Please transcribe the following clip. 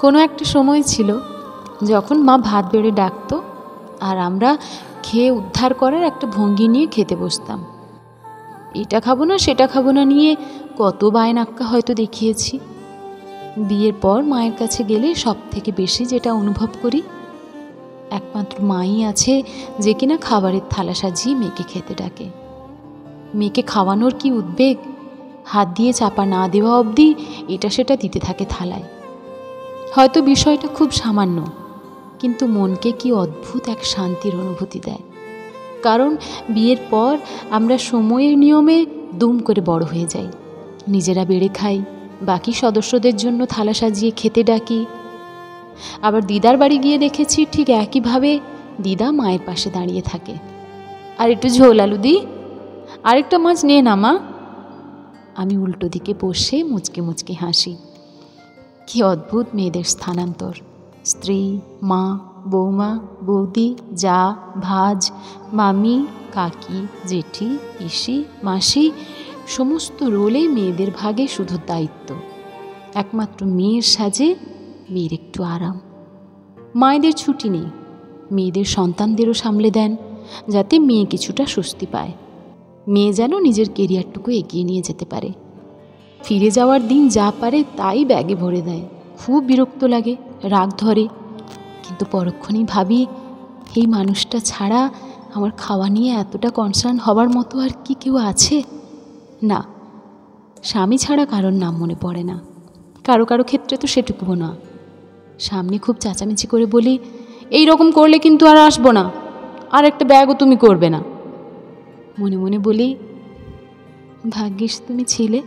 কোনো একটা সময় ছিল যখন মা ভাত বেড়ে ডাকতো আর আমরা খেয়ে উদ্ধার করার একটা ভঙ্গি নিয়ে খেতে বসতাম। এটা খাবো না সেটা খাবো না নিয়ে কত বায়নাক্কা হয়তো দেখিয়েছি। বিয়ের পর মায়ের কাছে গেলে সব থেকে বেশি যেটা অনুভব করি, একমাত্র মাই আছে যে কিনা খাবারের থালা সাজিয়ে মেয়েকে খেতে ডাকে। মেয়েকে খাওয়ানোর কি উদ্বেগ, হাত দিয়ে চাপা না দেওয়া অবধি এটা সেটা দিতে থাকে থালায়। হয়তো বিষয়টা খুব সামান্য, কিন্তু মনকে কি অদ্ভুত এক শান্তির অনুভূতি দেয়। কারণ বিয়ের পর আমরা সময়ের নিয়মে দুম করে বড় হয়ে যাই, নিজেরা বেড়ে খাই, বাকি সদস্যদের জন্য থালা সাজিয়ে খেতে ডাকি। আবার দিদার বাড়ি গিয়ে দেখেছি ঠিক একইভাবে দিদা মায়ের পাশে দাঁড়িয়ে থাকে। আর একটু ঝোল আলু দি, আরেকটা মাছ নে না মা। আমি উল্টো দিকে বসে মুচকে মুচকে হাসি। কি অদ্ভুত মেয়েদের স্থানান্তর! স্ত্রী, মা, বৌমা, বৌদি, যা, ভাজ, মামি, কাকি, জেঠি, পিসি, মাসি, সমস্ত রোলে মেয়েদের ভাগে শুধু দায়িত্ব। একমাত্র মেয়ের সাজে মেয়ের একটু আরাম। মায়েদের ছুটি নেই, মেয়েদের সন্তানদেরও সামলে দেন যাতে মেয়ে কিছুটা স্বস্তি পায়, মেয়ে যেন নিজের কেরিয়ারটুকু এগিয়ে নিয়ে যেতে পারে। ফিরে যাওয়ার দিন যা পারে তাই ব্যাগে ভরে দেয়। খুব বিরক্ত লাগে, রাগ ধরে, কিন্তু পরক্ষণেই ভাবি এই মানুষটা ছাড়া আমার খাওয়া নিয়ে এতটা কনসার্ন হবার মতো আর কি কেউ আছে? না, স্বামী ছাড়া কারোর নাম মনে পড়ে না। কারো কারো ক্ষেত্রে তো সেটুকুও না। সামনে খুব চেঁচামেচি করে বলি, এই রকম করলে কিন্তু আর আসবো না, আর একটা ব্যাগও তুমি করবে না। মনে মনে বলি, ভাগ্যিস তুমি ছিলে।